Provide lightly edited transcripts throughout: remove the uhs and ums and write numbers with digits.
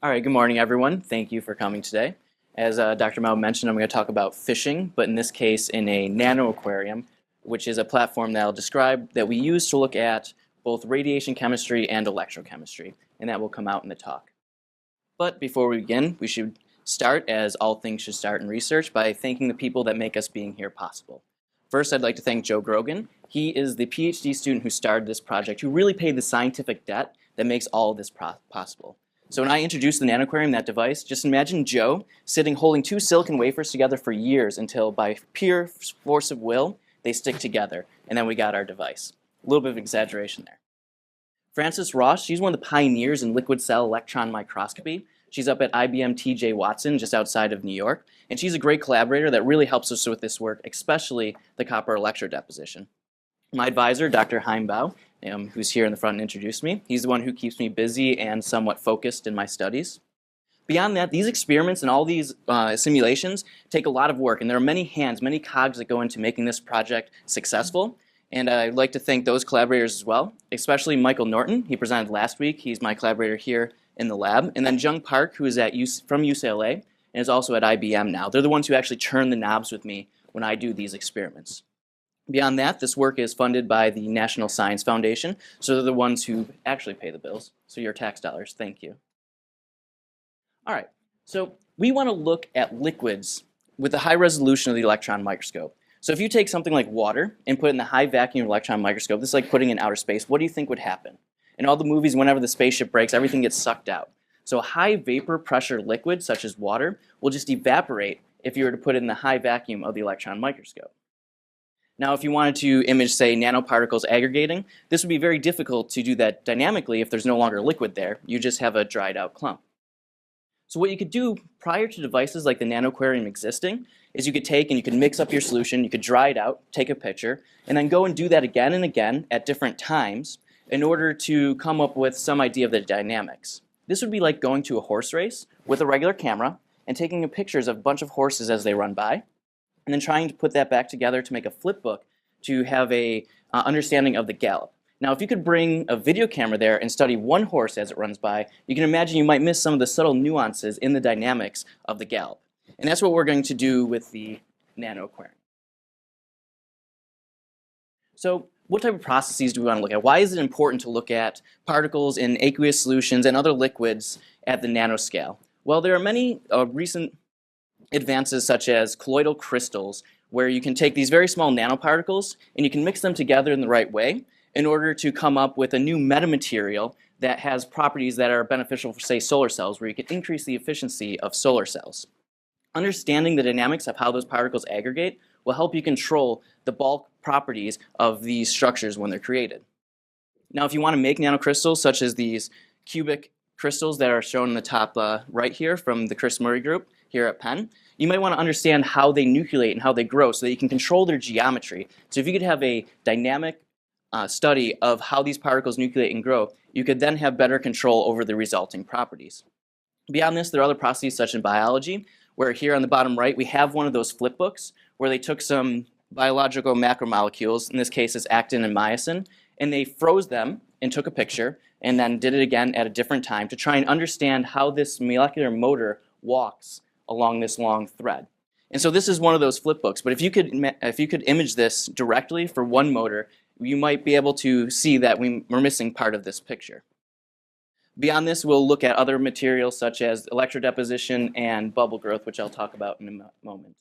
All right, good morning, everyone. Thank you for coming today. As Dr. Mao mentioned, I'm going to talk about fishing, but in this case in a NanoAquarium, which is a platform that I'll describe that we use to look at both radiation chemistry and electrochemistry, and that will come out in the talk. But before we begin, we should start, as all things should start in research, by thanking the people that make us being here possible. First, I'd like to thank Joe Grogan. He is the PhD student who started this project, who really paid the scientific debt that makes all of this possible. So when I introduced the NanoAquarium, that device, just imagine Joe sitting holding two silicon wafers together for years until by pure force of will, they stick together, and then we got our device. A little bit of exaggeration there. Frances Ross, she's one of the pioneers in liquid cell electron microscopy. She's up at IBM TJ Watson, just outside of New York, and she's a great collaborator that really helps us with this work, especially the copper electrode deposition. My advisor, Dr. Haim Bau, who's here in the front and introduced me, he's the one who keeps me busy and somewhat focused in my studies. Beyond that, these experiments and all these simulations take a lot of work, and there are many hands, many cogs that go into making this project successful. And I'd like to thank those collaborators as well, especially Michael Norton. He presented last week. He's my collaborator here in the lab. And then Jung Park, who is from UCLA and is also at IBM now. They're the ones who actually turn the knobs with me when I do these experiments. Beyond that, this work is funded by the National Science Foundation, so they're the ones who actually pay the bills. So your tax dollars, thank you. All right, so we want to look at liquids with the high resolution of the electron microscope. So if you take something like water and put it in the high vacuum electron microscope, this is like putting it in outer space, what do you think would happen? In all the movies, whenever the spaceship breaks, everything gets sucked out. So a high vapor pressure liquid, such as water, will just evaporate if you were to put it in the high vacuum of the electron microscope. Now, if you wanted to image, say, nanoparticles aggregating, this would be very difficult to do that dynamically if there's no longer liquid there. You just have a dried out clump. So what you could do prior to devices like the NanoAquarium existing is you could take and you could mix up your solution, you could dry it out, take a picture, and then go and do that again and again at different times in order to come up with some idea of the dynamics. This would be like going to a horse race with a regular camera and taking pictures of a bunch of horses as they run by, and then trying to put that back together to make a flip book to have a understanding of the gallop. Now, if you could bring a video camera there and study one horse as it runs by, you can imagine you might miss some of the subtle nuances in the dynamics of the gallop. And that's what we're going to do with the NanoAquarium. So what type of processes do we want to look at? Why is it important to look at particles in aqueous solutions and other liquids at the nanoscale? Well, there are many recent advances such as colloidal crystals, where you can take these very small nanoparticles and you can mix them together in the right way in order to come up with a new metamaterial that has properties that are beneficial for, say, solar cells, where you can increase the efficiency of solar cells. Understanding the dynamics of how those particles aggregate will help you control the bulk properties of these structures when they're created. Now, if you want to make nanocrystals, such as these cubic crystals that are shown in the top right here from the Chris Murray group here at Penn, you might want to understand how they nucleate and how they grow so that you can control their geometry. So if you could have a dynamic study of how these particles nucleate and grow, you could then have better control over the resulting properties. Beyond this, there are other processes such in biology, where here on the bottom right, we have one of those flip books where they took some biological macromolecules, in this case it's actin and myosin, and they froze them and took a picture and then did it again at a different time to try and understand how this molecular motor walks along this long thread. And so this is one of those flip books, but if you could image this directly for one motor, you might be able to see that we're missing part of this picture. Beyond this, we'll look at other materials such as electrode deposition and bubble growth, which I'll talk about in a moment.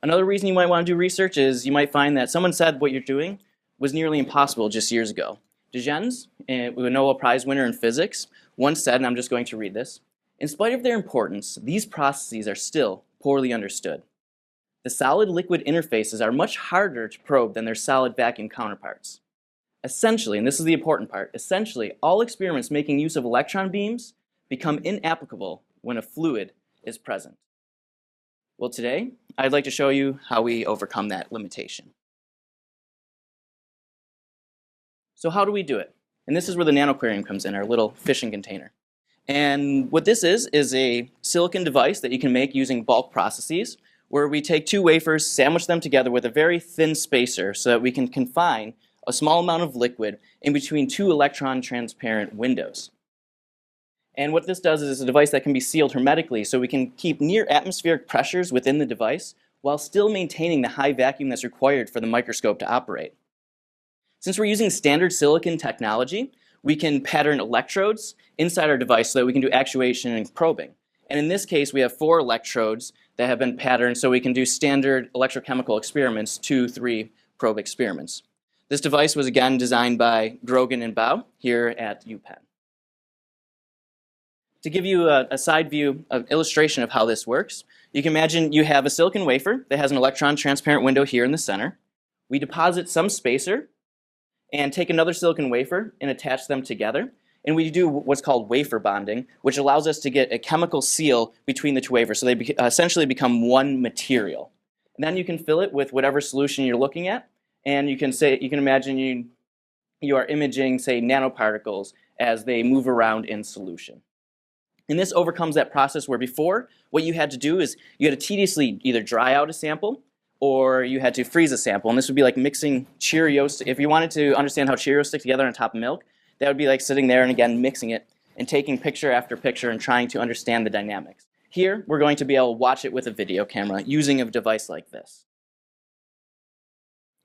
Another reason you might want to do research is you might find that someone said what you're doing was nearly impossible just years ago. De Gennes, a Nobel Prize winner in physics, once said, and I'm just going to read this, "In spite of their importance, these processes are still poorly understood. The solid-liquid interfaces are much harder to probe than their solid vacuum counterparts. Essentially, and this is the important part, essentially all experiments making use of electron beams become inapplicable when a fluid is present." Well, today, I'd like to show you how we overcome that limitation. So how do we do it? And this is where the NanoAquarium comes in, our little fishing container. And what this is a silicon device that you can make using bulk processes, where we take two wafers, sandwich them together with a very thin spacer so that we can confine a small amount of liquid in between two electron transparent windows. And what this does is it's a device that can be sealed hermetically, so we can keep near atmospheric pressures within the device while still maintaining the high vacuum that's required for the microscope to operate. Since we're using standard silicon technology, we can pattern electrodes inside our device so that we can do actuation and probing. And in this case, we have 4 electrodes that have been patterned so we can do standard electrochemical experiments, 2, 3 probe experiments. This device was again designed by Grogan and Bau here at UPenn. To give you a side view, an illustration of how this works, you can imagine you have a silicon wafer that has an electron transparent window here in the center. We deposit some spacer and take another silicon wafer and attach them together. And we do what's called wafer bonding, which allows us to get a chemical seal between the 2 wafers, so they essentially become one material. And then you can fill it with whatever solution you're looking at, and you can imagine you are imaging, say, nanoparticles as they move around in solution. And this overcomes that process where before, what you had to do is you had to tediously either dry out a sample or you had to freeze a sample. And this would be like mixing Cheerios. If you wanted to understand how Cheerios stick together on top of milk, that would be like sitting there and again mixing it and taking picture after picture and trying to understand the dynamics. Here, we're going to be able to watch it with a video camera using a device like this.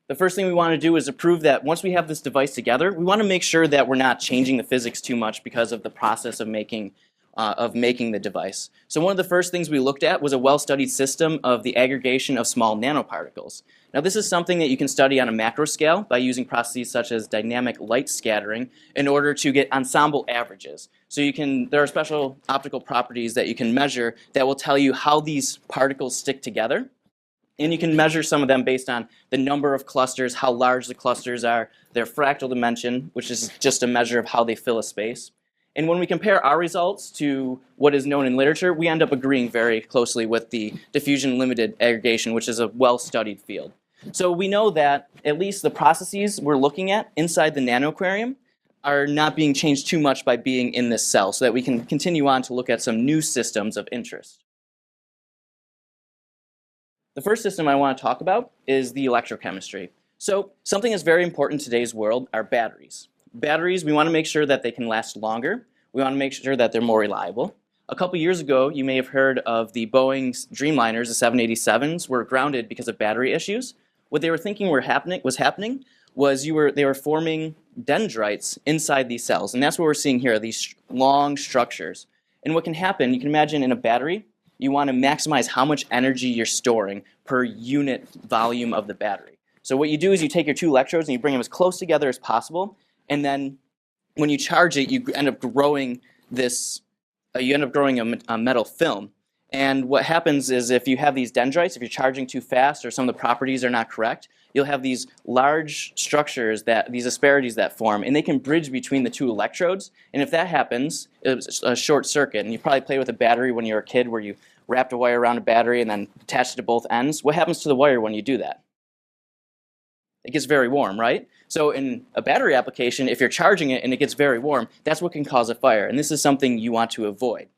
The first thing we want to do is to prove that once we have this device together, we want to make sure that we're not changing the physics too much because of the process of making the device. So one of the first things we looked at was a well-studied system of the aggregation of small nanoparticles. Now this is something that you can study on a macro scale by using processes such as dynamic light scattering in order to get ensemble averages. So there are special optical properties that you can measure that will tell you how these particles stick together. And you can measure some of them based on the number of clusters, how large the clusters are, their fractal dimension, which is just a measure of how they fill a space. And when we compare our results to what is known in literature, we end up agreeing very closely with the diffusion limited aggregation, which is a well-studied field. So we know that at least the processes we're looking at inside the NanoAquarium are not being changed too much by being in this cell, so that we can continue on to look at some new systems of interest. The first system I want to talk about is the electrochemistry. So something that's very important in today's world are batteries. Batteries, we want to make sure that they can last longer. We want to make sure that they're more reliable. A couple years ago, you may have heard of the Boeing's Dreamliners, the 787s, were grounded because of battery issues. What they were thinking was happening was they were forming dendrites inside these cells. And that's what we're seeing here, these long structures. And what can happen, you can imagine in a battery, you want to maximize how much energy you're storing per unit volume of the battery. So what you do is you take your 2 electrodes and you bring them as close together as possible. And then when you charge it, you end up growing a metal film. And what happens is if you have these dendrites, if you're charging too fast or some of the properties are not correct, you'll have these large structures, these asperities that form, and they can bridge between the 2 electrodes. And if that happens, it's a short circuit. And you probably played with a battery when you were a kid where you wrapped a wire around a battery and then attached it to both ends. What happens to the wire when you do that? It gets very warm, right? So in a battery application, if you're charging it and it gets very warm, that's what can cause a fire. And this is something you want to avoid.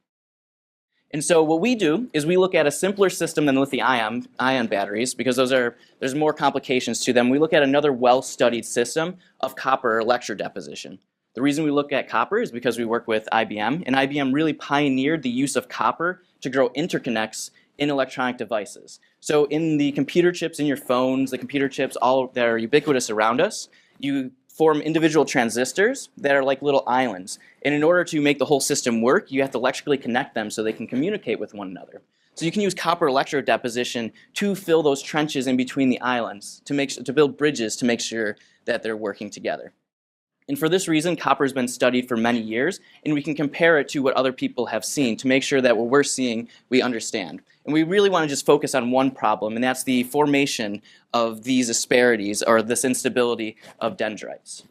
And so what we do is we look at a simpler system than lithium-ion batteries because there's more complications to them. We look at another well-studied system of copper electrode deposition. The reason we look at copper is because we work with IBM, and IBM really pioneered the use of copper to grow interconnects in electronic devices. So in the computer chips in your phones, the computer chips all that are ubiquitous around us, you form individual transistors that are like little islands. And in order to make the whole system work, you have to electrically connect them so they can communicate with one another. So you can use copper electrode deposition to fill those trenches in between the islands, to build bridges to make sure that they're working together. And for this reason, copper has been studied for many years, and we can compare it to what other people have seen to make sure that what we're seeing, we understand. And we really want to just focus on one problem, and that's the formation of these asperities, or this instability of dendrites.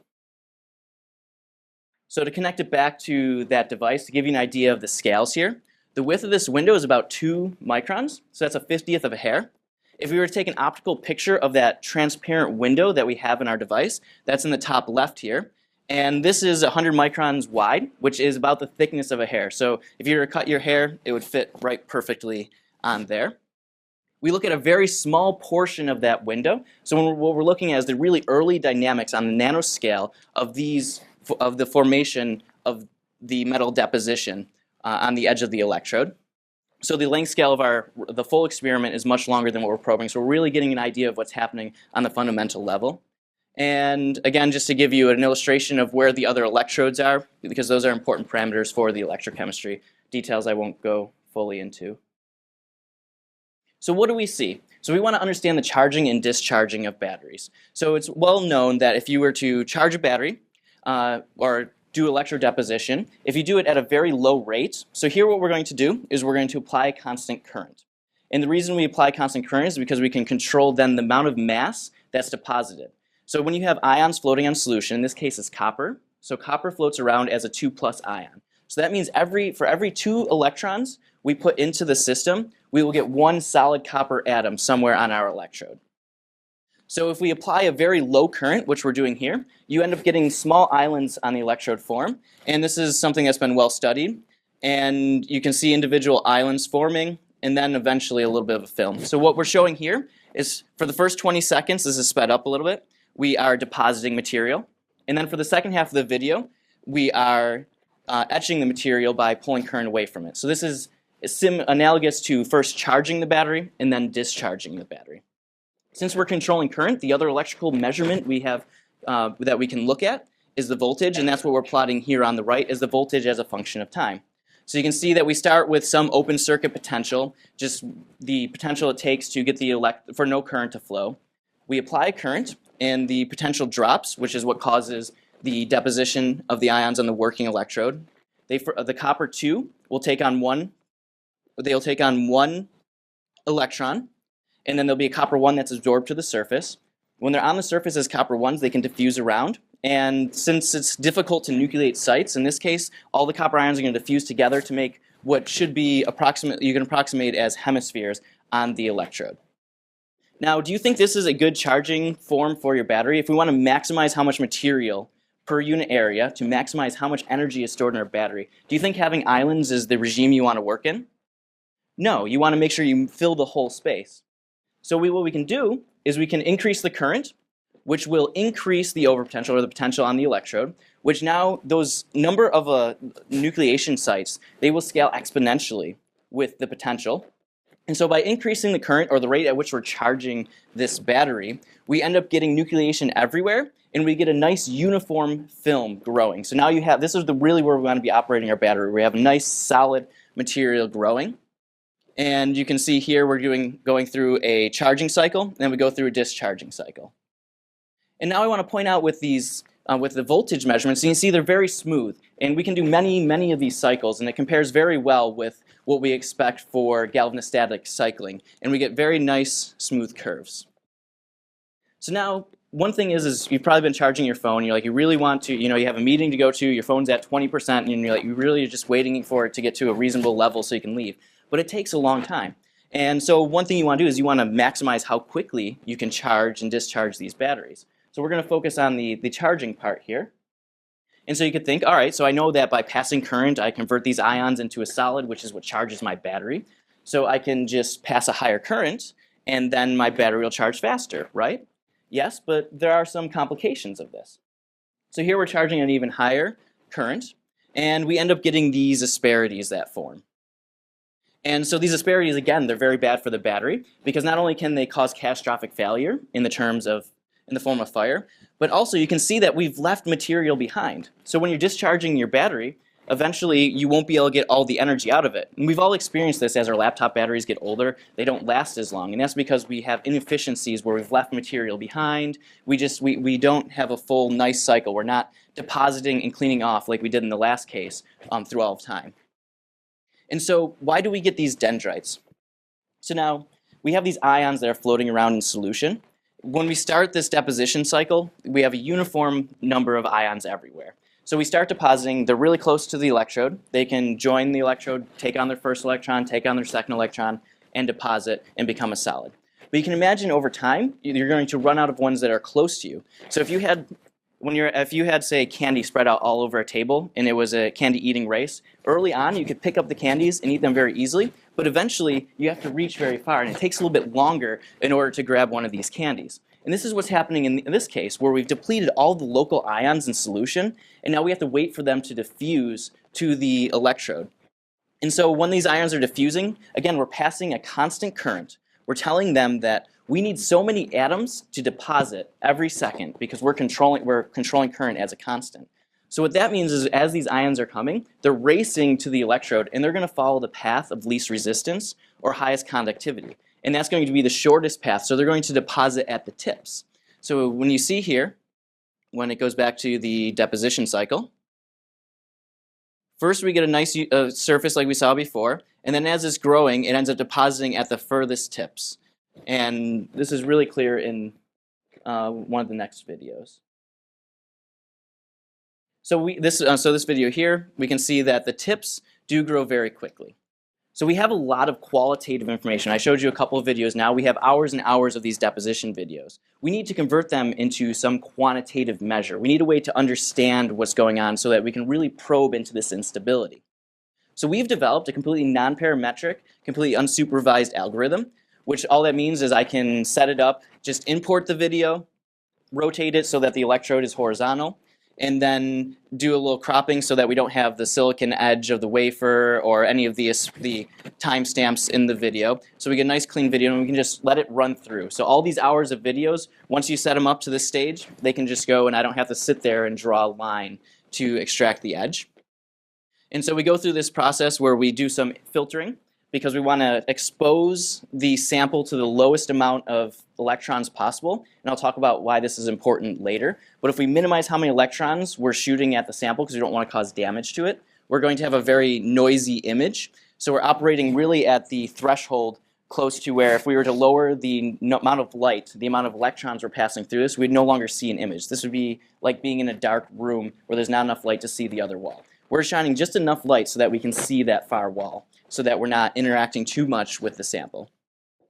So to connect it back to that device, to give you an idea of the scales here, the width of this window is about 2 microns, so that's a 50th of a hair. If we were to take an optical picture of that transparent window that we have in our device, that's in the top left here. And this is 100 microns wide, which is about the thickness of a hair. So if you were to cut your hair, it would fit right perfectly on there. We look at a very small portion of that window. So what we're looking at is the really early dynamics on the nanoscale of the formation of the metal deposition on the edge of the electrode. So the length scale of the full experiment is much longer than what we're probing, so we're really getting an idea of what's happening on the fundamental level. And again, just to give you an illustration of where the other electrodes are, because those are important parameters for the electrochemistry, details I won't go fully into. So what do we see? So we want to understand the charging and discharging of batteries. So it's well known that if you were to charge a battery or do electrodeposition, if you do it at a very low rate, so here what we're going to do is we're going to apply constant current. And the reason we apply constant current is because we can control then the amount of mass that's deposited. So when you have ions floating on solution, in this case it's copper, so copper floats around as a 2+ ion. So that means for every 2 electrons we put into the system, we will get 1 solid copper atom somewhere on our electrode. So if we apply a very low current, which we're doing here, you end up getting small islands on the electrode form. And this is something that's been well studied. And you can see individual islands forming, and then eventually a little bit of a film. So what we're showing here is for the first 20 seconds, this is sped up a little bit, we are depositing material. And then for the second half of the video, we are etching the material by pulling current away from it. So this is analogous to first charging the battery and then discharging the battery. Since we're controlling current, the other electrical measurement we have that we can look at is the voltage, and that's what we're plotting here on the right, is the voltage as a function of time. So you can see that we start with some open circuit potential, just the potential it takes to get for no current to flow. We apply current, and the potential drops, which is what causes the deposition of the ions on the working electrode. The copper 2 will take on one electron, and then there'll be a copper 1 that's absorbed to the surface. When they're on the surface as copper 1s, they can diffuse around. And since it's difficult to nucleate sites, in this case, all the copper ions are going to diffuse together to make what should be you can approximate as hemispheres on the electrode. Now, do you think this is a good charging form for your battery? If we want to maximize how much material per unit area to maximize how much energy is stored in our battery, do you think having islands is the regime you want to work in? No, you want to make sure you fill the whole space. So what we can do is we can increase the current, which will increase the overpotential or the potential on the electrode, which now those number of nucleation sites, they will scale exponentially with the potential. And so by increasing the current or the rate at which we're charging this battery, we end up getting nucleation everywhere, and we get a nice uniform film growing. So now this is really where we want to be operating our battery. We have a nice solid material growing. And you can see here we're going through a charging cycle, and then we go through a discharging cycle. And now I want to point out with the voltage measurements, you can see they're very smooth. And we can do many of these cycles, and it compares very well with what we expect for galvanostatic cycling. And we get very nice, smooth curves. So now, one thing is you've probably been charging your phone, you really want to, you have a meeting to go to, your phone's at 20%, and you really are just waiting for it to get to a reasonable level so you can leave. But it takes a long time. And so one thing you want to do is you want to maximize how quickly you can charge and discharge these batteries. So we're going to focus on the charging part here. And so you could think, all right, so I know that by passing current, I convert these ions into a solid, which is what charges my battery. So I can just pass a higher current, and then my battery will charge faster, right? Yes, but there are some complications of this. So here we're charging an even higher current, and we end up getting these asperities that form. And so these asperities, again, they're very bad for the battery, because not only can they cause catastrophic failure in the form of fire, but also you can see that we've left material behind. So when you're discharging your battery, eventually you won't be able to get all the energy out of it. And we've all experienced this as our laptop batteries get older. They don't last as long, and that's because we have inefficiencies where we've left material behind. We don't have a full nice cycle. We're not depositing and cleaning off like we did in the last case through all of time. And so why do we get these dendrites? So now we have these ions that are floating around in solution. When we start this deposition cycle, we have a uniform number of ions everywhere. So we start depositing, they're really close to the electrode. They can join the electrode, take on their first electron, take on their second electron, and deposit and become a solid. But you can imagine over time, you're going to run out of ones that are close to you. So if you had, say, candy spread out all over a table and it was a candy eating race, early on you could pick up the candies and eat them very easily, but eventually you have to reach very far, and it takes a little bit longer in order to grab one of these candies. And this is what's happening in this case, where we've depleted all the local ions in solution, and now we have to wait for them to diffuse to the electrode. And so when these ions are diffusing, again, we're passing a constant current. We're telling them that we need so many atoms to deposit every second because we're controlling current as a constant. So what that means is as these ions are coming, they're racing to the electrode and they're going to follow the path of least resistance or highest conductivity. And that's going to be the shortest path, so they're going to deposit at the tips. So when you see here, when it goes back to the deposition cycle, first we get a nice surface like we saw before, and then as it's growing, it ends up depositing at the furthest tips. And this is really clear in one of the next videos. So this video here, we can see that the tips do grow very quickly. So we have a lot of qualitative information. I showed you a couple of videos now. We have hours and hours of these deposition videos. We need to convert them into some quantitative measure. We need a way to understand what's going on so that we can really probe into this instability. So we've developed a completely non-parametric, completely unsupervised algorithm, which all that means is I can set it up, just import the video, rotate it so that the electrode is horizontal, and then do a little cropping so that we don't have the silicon edge of the wafer or any of the timestamps in the video. So we get a nice clean video and we can just let it run through. So all these hours of videos, once you set them up to this stage, they can just go and I don't have to sit there and draw a line to extract the edge. And so we go through this process where we do some filtering because we want to expose the sample to the lowest amount of electrons possible. And I'll talk about why this is important later. But if we minimize how many electrons we're shooting at the sample because we don't want to cause damage to it, we're going to have a very noisy image. So we're operating really at the threshold close to where if we were to lower the amount of light, the amount of electrons we're passing through this, we'd no longer see an image. This would be like being in a dark room where there's not enough light to see the other wall. We're shining just enough light so that we can see that far wall, so that we're not interacting too much with the sample.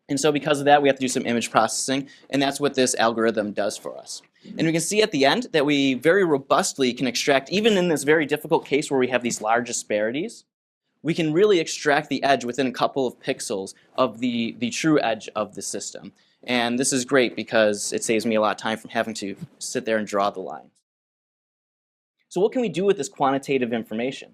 And so because of that, we have to do some image processing, and that's what this algorithm does for us. And we can see at the end that we very robustly can extract, even in this very difficult case where we have these large disparities, we can really extract the edge within a couple of pixels of the true edge of the system. And this is great because it saves me a lot of time from having to sit there and draw the lines. So what can we do with this quantitative information?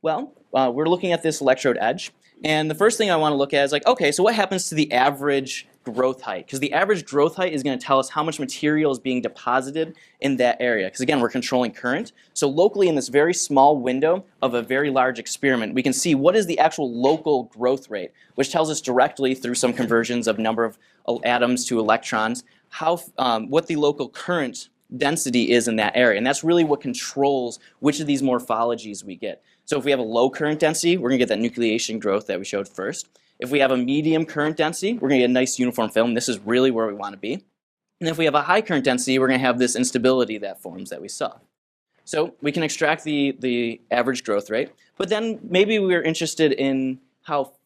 Well, we're looking at this electrode edge, and the first thing I want to look at is like, okay, so what happens to the average growth height? Because the average growth height is going to tell us how much material is being deposited in that area. Because again, we're controlling current. So locally in this very small window of a very large experiment, we can see what is the actual local growth rate, which tells us directly through some conversions of number of atoms to electrons, what the local current density is in that area. And that's really what controls which of these morphologies we get. So if we have a low current density, we're going to get that nucleation growth that we showed first. If we have a medium current density, we're going to get a nice uniform film. This is really where we want to be. And if we have a high current density, we're going to have this instability that forms that we saw. So we can extract the average growth rate, but then maybe we're interested in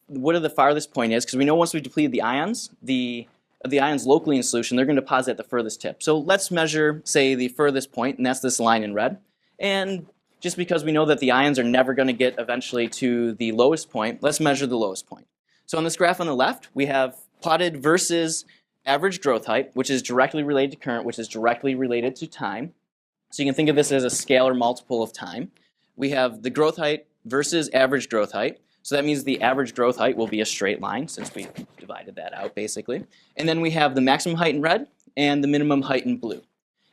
what the farthest point is, because we know once we've depleted the ions, the ions locally in solution, they're going to deposit at the furthest tip. So let's measure, say, the furthest point, and that's this line in red. And just because we know that the ions are never going to get eventually to the lowest point, let's measure the lowest point. So on this graph on the left, we have plotted versus average growth height, which is directly related to current, which is directly related to time. So you can think of this as a scalar multiple of time. We have the growth height versus average growth height. So that means the average growth height will be a straight line, since we divided that out, basically. And then we have the maximum height in red and the minimum height in blue.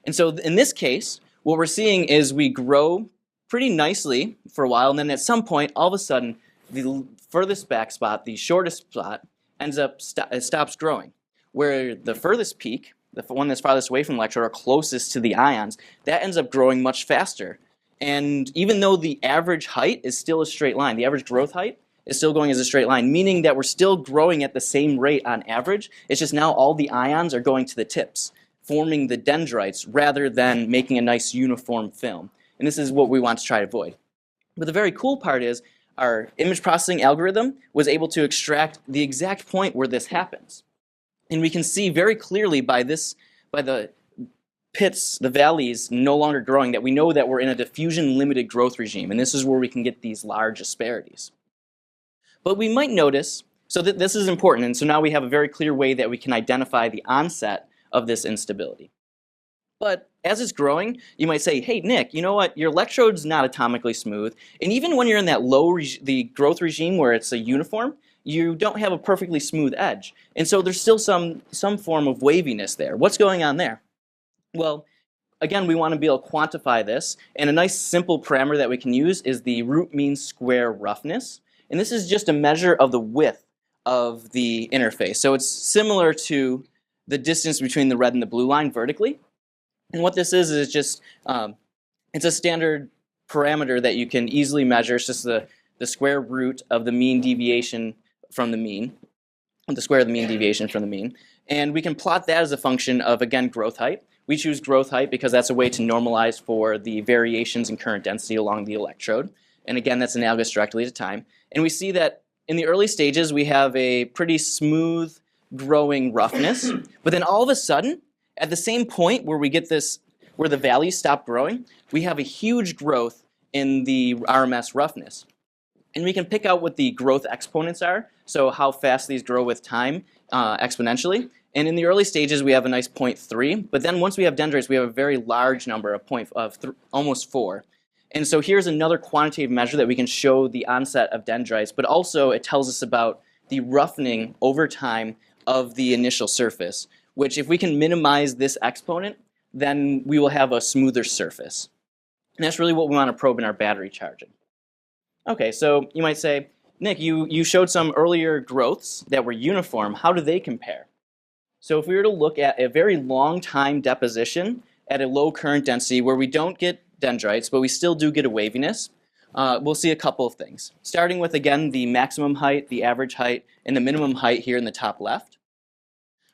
And so in this case, what we're seeing is we grow pretty nicely for a while, and then at some point, all of a sudden, the furthest back spot, the shortest spot, stops growing. Where the furthest peak, the one that's farthest away from the electrode or closest to the ions, that ends up growing much faster. And even though the average height is still a straight line, the average growth height is still going as a straight line, meaning that we're still growing at the same rate on average. It's just now all the ions are going to the tips, forming the dendrites rather than making a nice uniform film. And this is what we want to try to avoid. But the very cool part is our image processing algorithm was able to extract the exact point where this happens. And we can see very clearly by the pits, the valleys no longer growing, that we know that we're in a diffusion limited growth regime. And this is where we can get these large disparities. But we might notice, so that this is important, and so now we have a very clear way that we can identify the onset of this instability. But as it's growing, you might say, hey, Nick, you know what? Your electrode's not atomically smooth. And even when you're in that the growth regime where it's a uniform, you don't have a perfectly smooth edge. And so there's still some form of waviness there. What's going on there? Well, again, we want to be able to quantify this. And a nice simple parameter that we can use is the root mean square roughness. And this is just a measure of the width of the interface. So it's similar to the distance between the red and the blue line vertically. And what this is just, it's a standard parameter that you can easily measure. It's just the square root of the mean deviation from the mean, the square of the mean deviation from the mean. And we can plot that as a function of, again, growth height. We choose growth height because that's a way to normalize for the variations in current density along the electrode. And again, that's analogous directly to time. And we see that in the early stages, we have a pretty smooth growing roughness. But then all of a sudden, at the same point where we get this, where the values stop growing, we have a huge growth in the Rms roughness. And we can pick out what the growth exponents are, so how fast these grow with time exponentially. And in the early stages, we have a nice 0.3, but then once we have dendrites, we have a very large number of almost 4. And so here's another quantitative measure that we can show the onset of dendrites, but also it tells us about the roughening over time of the initial surface, which if we can minimize this exponent, then we will have a smoother surface. And that's really what we want to probe in our battery charging. Okay, so you might say, Nick, you showed some earlier growths that were uniform. How do they compare? So if we were to look at a very long time deposition at a low current density where we don't get dendrites, but we still do get a waviness, we'll see a couple of things. Starting with, again, the maximum height, the average height, and the minimum height here in the top left.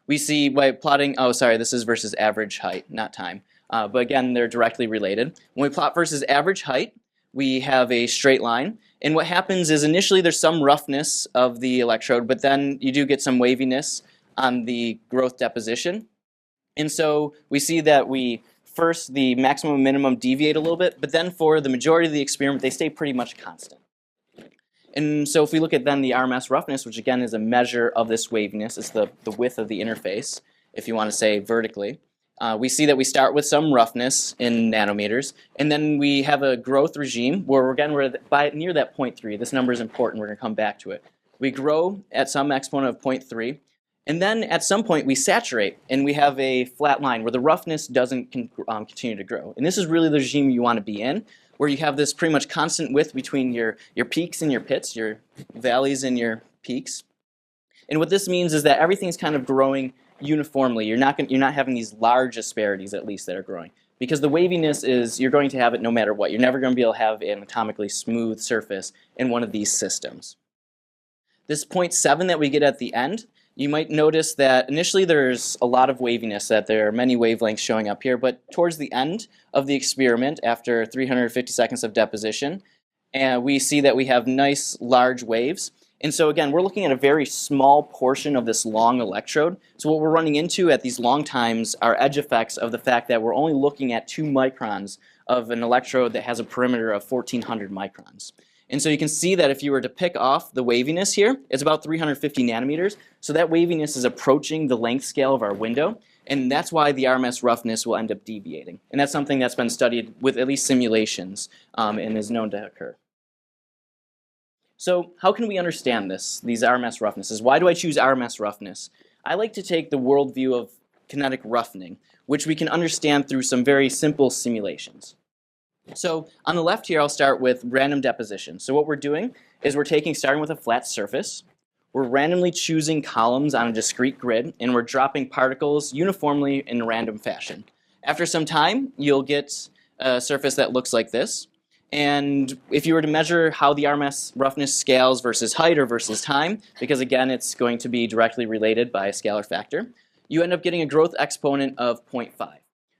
We see by plotting, oh, sorry, this is versus average height, not time. But again, they're directly related. When we plot versus average height, we have a straight line. And what happens is initially there's some roughness of the electrode, but then you do get some waviness on the growth deposition. And so we see that first the maximum and minimum deviate a little bit, but then for the majority of the experiment, they stay pretty much constant. And so if we look at then the Rms roughness, which again is a measure of this waviness, it's the width of the interface, if you want to say vertically, we see that we start with some roughness in nanometers, and then we have a growth regime where we're near that 0.3. This number is important, we're going to come back to it. We grow at some exponent of 0.3, and then at some point we saturate, and we have a flat line where the roughness doesn't continue to grow. And this is really the regime you want to be in, where you have this pretty much constant width between your peaks and your pits, your valleys and your peaks. And what this means is that everything's kind of growing uniformly. You're not having these large disparities, at least, that are growing. Because the waviness is, you're going to have it no matter what. You're never going to be able to have an atomically smooth surface in one of these systems. This 0.7 that we get at the end, you might notice that initially there's a lot of waviness, that there are many wavelengths showing up here, but towards the end of the experiment, after 350 seconds of deposition, we see that we have nice large waves. And so again, we're looking at a very small portion of this long electrode. So what we're running into at these long times are edge effects of the fact that we're only looking at 2 microns of an electrode that has a perimeter of 1400 microns. And so you can see that if you were to pick off the waviness here, it's about 350 nanometers. So that waviness is approaching the length scale of our window. And that's why the Rms roughness will end up deviating. And that's something that's been studied with at least simulations and is known to occur. So how can we understand these Rms roughnesses? Why do I choose Rms roughness? I like to take the worldview of kinetic roughening, which we can understand through some very simple simulations. So on the left here, I'll start with random deposition. So what we're doing is we're starting with a flat surface. We're randomly choosing columns on a discrete grid, and we're dropping particles uniformly in a random fashion. After some time, you'll get a surface that looks like this. And if you were to measure how the Rms roughness scales versus height or versus time, because again, it's going to be directly related by a scalar factor, you end up getting a growth exponent of 0.5.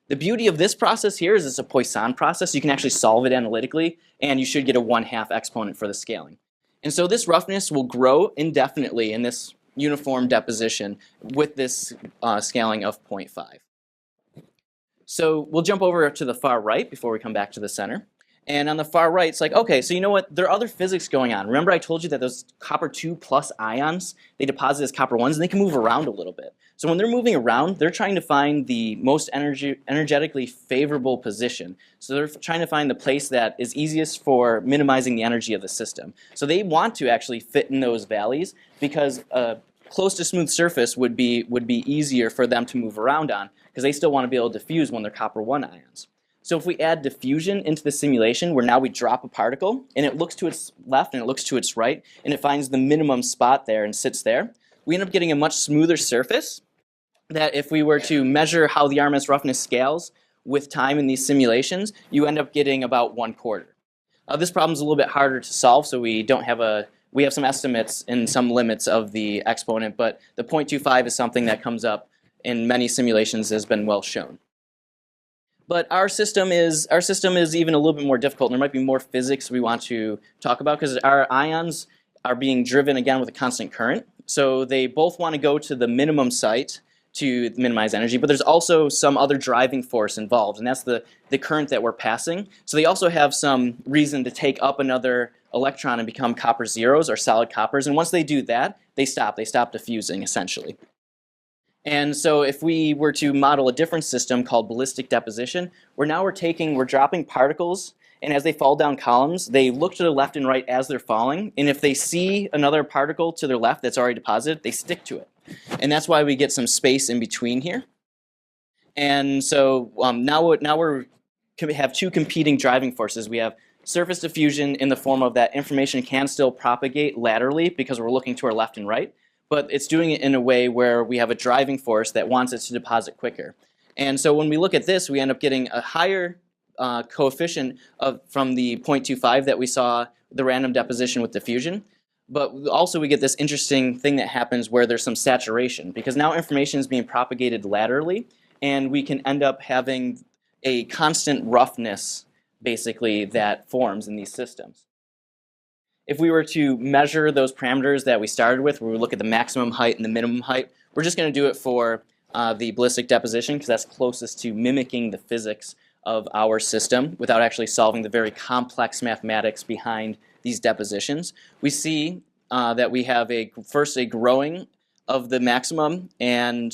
The beauty of this process here is it's a Poisson process. You can actually solve it analytically, and you should get a 1/2 exponent for the scaling. And so this roughness will grow indefinitely in this uniform deposition with this scaling of 0.5. So we'll jump over to the far right before we come back to the center. And on the far right, it's like, okay, so you know what? There are other physics going on. Remember I told you that those copper 2 plus ions, they deposit as copper 1s, and they can move around a little bit. So when they're moving around, they're trying to find the most energetically favorable position. So they're trying to find the place that is easiest for minimizing the energy of the system. So they want to actually fit in those valleys because a close to smooth surface would be easier for them to move around on because they still want to be able to diffuse when they're copper 1 ions. So if we add diffusion into the simulation where now we drop a particle and it looks to its left and it looks to its right and it finds the minimum spot there and sits there, we end up getting a much smoother surface that if we were to measure how the Rms roughness scales with time in these simulations, you end up getting about 1/4. This problem is a little bit harder to solve, so we have some estimates and some limits of the exponent, but the 0.25 is something that comes up in many simulations, has been well shown. But our system is even a little bit more difficult. There might be more physics we want to talk about because our ions are being driven again with a constant current. So they both want to go to the minimum site to minimize energy, but there's also some other driving force involved, and that's the current that we're passing. So they also have some reason to take up another electron and become copper zeros or solid coppers, and once they do that, they stop diffusing essentially. And so if we were to model a different system called ballistic deposition, we're dropping particles, and as they fall down columns, they look to the left and right as they're falling, and if they see another particle to their left that's already deposited, they stick to it. And that's why we get some space in between here. And so now we have two competing driving forces. We have surface diffusion in the form of that information can still propagate laterally because we're looking to our left and right, but it's doing it in a way where we have a driving force that wants it to deposit quicker. And so when we look at this, we end up getting a higher coefficient from the 0.25 that we saw the random deposition with diffusion. But also we get this interesting thing that happens where there's some saturation because now information is being propagated laterally and we can end up having a constant roughness basically that forms in these systems. If we were to measure those parameters that we started with, where we look at the maximum height and the minimum height, we're just going to do it for the ballistic deposition because that's closest to mimicking the physics of our system without actually solving the very complex mathematics behind these depositions. We see that we have first a growing of the maximum and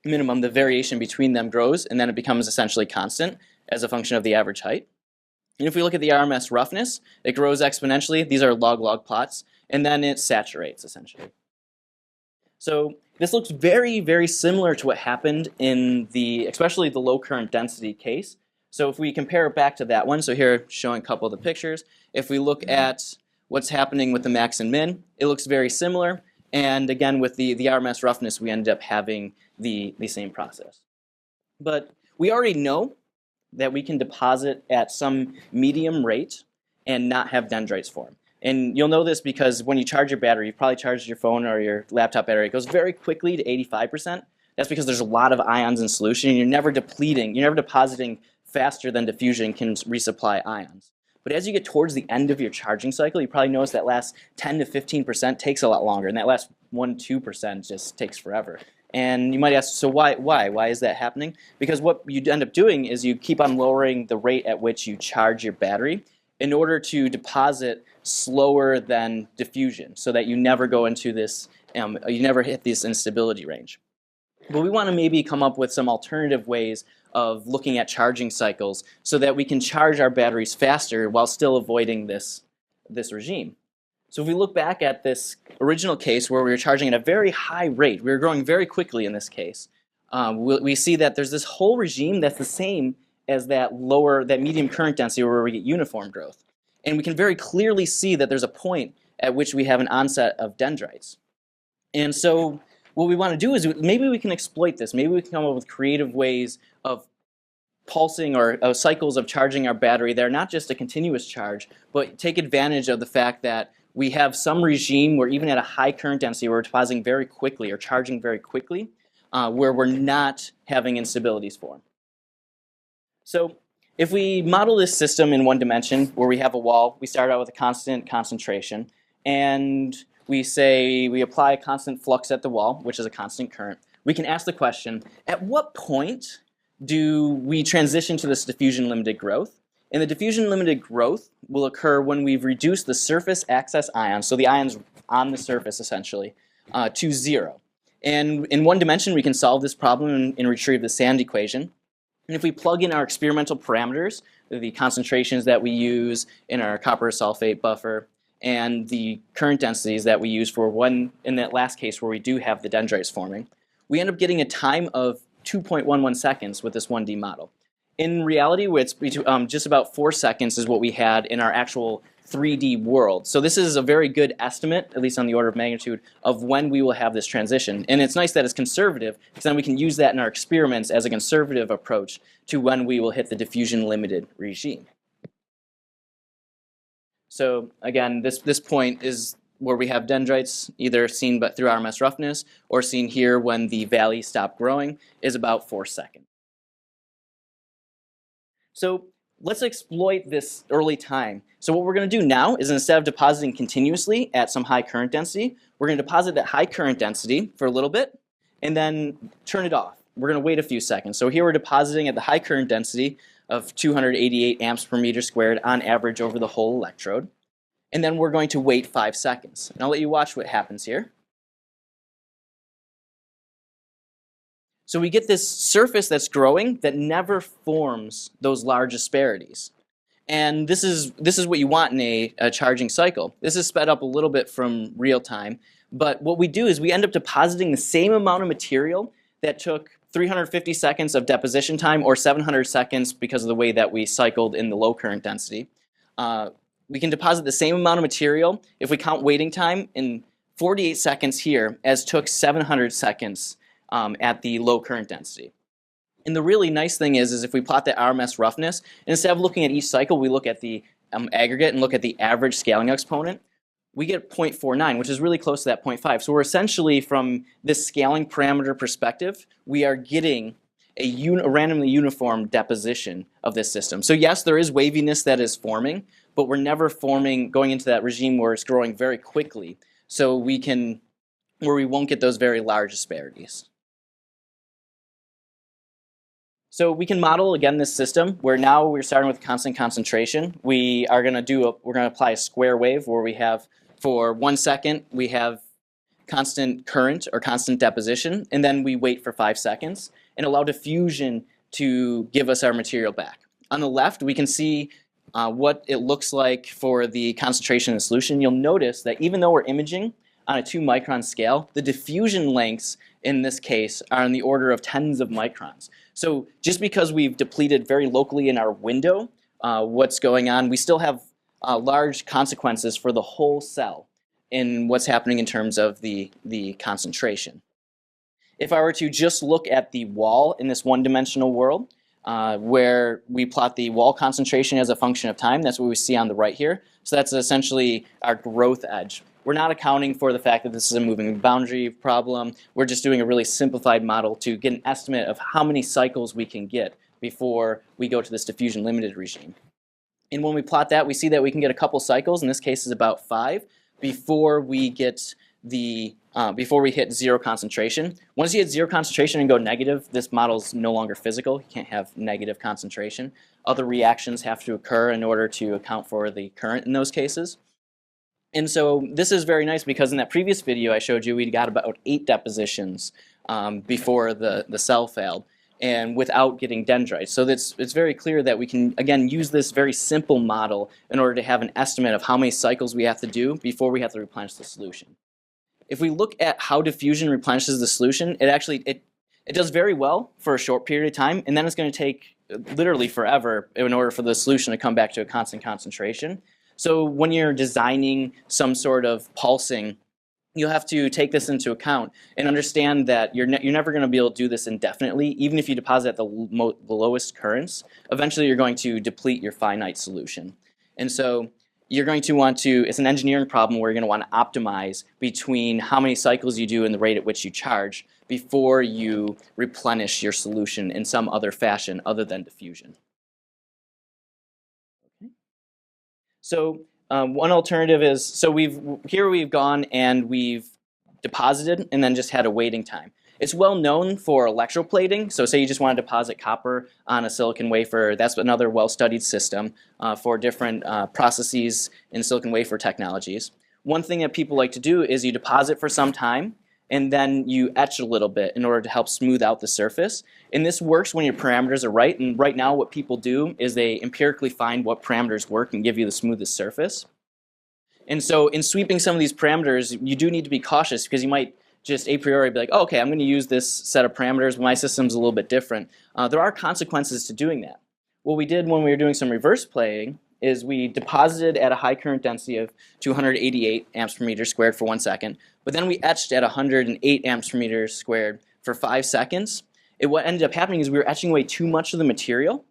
minimum. The variation between them grows, and then it becomes essentially constant as a function of the average height. And if we look at the Rms roughness, it grows exponentially. These are log-log plots, and then it saturates essentially. So this looks very, very similar to what happened in especially the low current density case. So if we compare it back to that one, so here showing a couple of the pictures, if we look at what's happening with the max and min, it looks very similar. And again, with the Rms roughness, we end up having the same process. But we already know that we can deposit at some medium rate and not have dendrites form. And you'll know this because when you charge your battery, you've probably charged your phone or your laptop battery, it goes very quickly to 85%. That's because there's a lot of ions in solution and you're never depositing faster than diffusion can resupply ions. But as you get towards the end of your charging cycle, you probably notice that last 10 to 15% takes a lot longer, and that last 1-2% just takes forever. And you might ask, so why? Why is that happening? Because what you end up doing is you keep on lowering the rate at which you charge your battery in order to deposit slower than diffusion, so that you never go into this, you never hit this instability range. But we want to maybe come up with some alternative ways of looking at charging cycles so that we can charge our batteries faster while still avoiding this regime. So if we look back at this original case where we were charging at a very high rate, we were growing very quickly in this case, we see that there's this whole regime that's the same as that medium current density where we get uniform growth. And we can very clearly see that there's a point at which we have an onset of dendrites. And so what we want to do is maybe we can exploit this. Maybe we can come up with creative ways of pulsing or cycles of charging our battery. They're not just a continuous charge, but take advantage of the fact that we have some regime where even at a high current density we're depositing very quickly or charging very quickly, where we're not having instabilities form. So if we model this system in one dimension where we have a wall, we start out with a constant concentration, and we apply a constant flux at the wall, which is a constant current. We can ask the question, at what point do we transition to this diffusion limited growth? And the diffusion-limited growth will occur when we've reduced the surface excess ions, so the ions on the surface essentially, to 0. And in one dimension, we can solve this problem and retrieve the Sand equation. And if we plug in our experimental parameters, the concentrations that we use in our copper sulfate buffer, and the current densities that we use for one, in that last case where we do have the dendrites forming, we end up getting a time of 2.11 seconds with this 1D model. In reality, it's just about 4 seconds is what we had in our actual 3D world. So this is a very good estimate, at least on the order of magnitude, of when we will have this transition. And it's nice that it's conservative, because then we can use that in our experiments as a conservative approach to when we will hit the diffusion-limited regime. So again, this point is where we have dendrites, either seen but through Rms roughness, or seen here when the valley stopped growing, is about 4 seconds. So let's exploit this early time. So what we're going to do now is, instead of depositing continuously at some high current density, we're going to deposit at high current density for a little bit and then turn it off. We're going to wait a few seconds. So here we're depositing at the high current density of 288 amps per meter squared on average over the whole electrode. And then we're going to wait 5 seconds. And I'll let you watch what happens here. So we get this surface that's growing that never forms those large asperities. And this is what you want in a charging cycle. This is sped up a little bit from real time. But what we do is we end up depositing the same amount of material that took 350 seconds of deposition time, or 700 seconds because of the way that we cycled in the low current density. We can deposit the same amount of material if we count waiting time in 48 seconds here as took 700 seconds at the low current density. And the really nice thing is if we plot the Rms roughness, and instead of looking at each cycle, we look at the aggregate and look at the average scaling exponent, we get 0.49, which is really close to that 0.5. So we're essentially, from this scaling parameter perspective, we are getting a randomly uniform deposition of this system. So yes, there is waviness that is forming, but we're never going into that regime where it's growing very quickly, so where we won't get those very large asperities. So we can model, again, this system where now we're starting with constant concentration. We're going to apply a square wave where we have, for 1 second, we have constant current or constant deposition, and then we wait for 5 seconds and allow diffusion to give us our material back. On the left, we can see what it looks like for the concentration in the solution. You'll notice that even though we're imaging on a 2 micron scale, the diffusion lengths in this case are in the order of tens of microns. So just because we've depleted very locally in our window what's going on, we still have large consequences for the whole cell in what's happening in terms of the concentration. If I were to just look at the wall in this one-dimensional world, where we plot the wall concentration as a function of time, that's what we see on the right here. So that's essentially our growth edge. We're not accounting for the fact that this is a moving boundary problem. We're just doing a really simplified model to get an estimate of how many cycles we can get before we go to this diffusion limited regime. And when we plot that, we see that we can get a couple cycles, in this case is about 5, before we get before we hit 0 concentration. Once you hit 0 concentration and go negative, this model's no longer physical. You can't have negative concentration. Other reactions have to occur in order to account for the current in those cases. And so this is very nice, because in that previous video I showed you, we got about 8 depositions before the cell failed, and without getting dendrites. So it's very clear that we can, again, use this very simple model in order to have an estimate of how many cycles we have to do before we have to replenish the solution. If we look at how diffusion replenishes the solution, it does very well for a short period of time, and then it's going to take literally forever in order for the solution to come back to a constant concentration. So when you're designing some sort of pulsing, you'll have to take this into account and understand that you're never going to be able to do this indefinitely. Even if you deposit at the lowest currents, eventually you're going to deplete your finite solution. And so you're going to want to, it's an engineering problem where you're going to want to optimize between how many cycles you do and the rate at which you charge before you replenish your solution in some other fashion other than diffusion. So one alternative is, so we've gone and we've deposited and then just had a waiting time. It's well known for electroplating. So say you just want to deposit copper on a silicon wafer, that's another well-studied system for different processes in silicon wafer technologies. One thing that people like to do is you deposit for some time, and then you etch a little bit in order to help smooth out the surface. And this works when your parameters are right. And right now what people do is they empirically find what parameters work and give you the smoothest surface. And so in sweeping some of these parameters, you do need to be cautious because you might just a priori be like, oh, okay, I'm going to use this set of parameters, but my system's a little bit different. There are consequences to doing that. What we did when we were doing some reverse playing is we deposited at a high current density of 288 amps per meter squared for 1 second, but then we etched at 108 amps per meter squared for 5 seconds. What ended up happening is we were etching away too much of the material.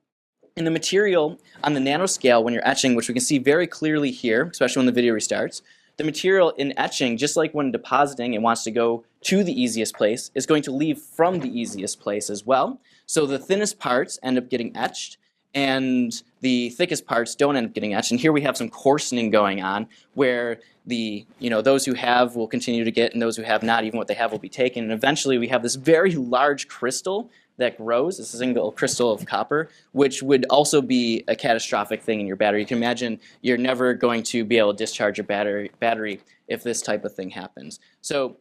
And the material on the nanoscale when you're etching, which we can see very clearly here, especially when the video restarts, the material in etching, just like when depositing, it wants to go to the easiest place, is going to leave from the easiest place as well. So the thinnest parts end up getting etched, and the thickest parts don't end up getting etched. And here we have some coarsening going on, where those who have will continue to get, and those who have not, even what they have will be taken. And eventually we have this very large crystal that grows, a single crystal of copper, which would also be a catastrophic thing in your battery. You can imagine you're never going to be able to discharge your battery if this type of thing happens. So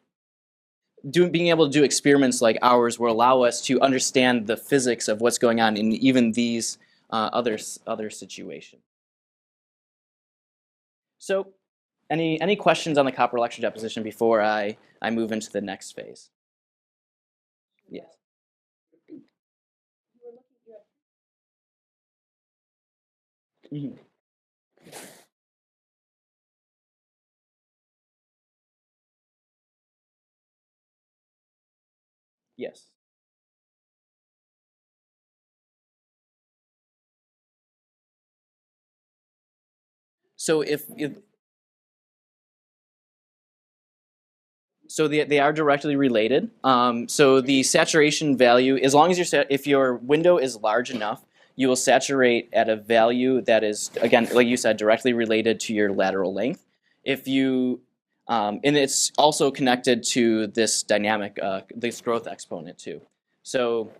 being able to do experiments like ours will allow us to understand the physics of what's going on in even these other situations. So any questions on the copper electrode deposition before I move into the next phase? Yes. Mm-hmm. Yes. So so they are directly related. So the saturation value, as long as if your window is large enough, you will saturate at a value that is, again, like you said, directly related to your lateral length. If you and it's also connected to this dynamic, this growth exponent too. So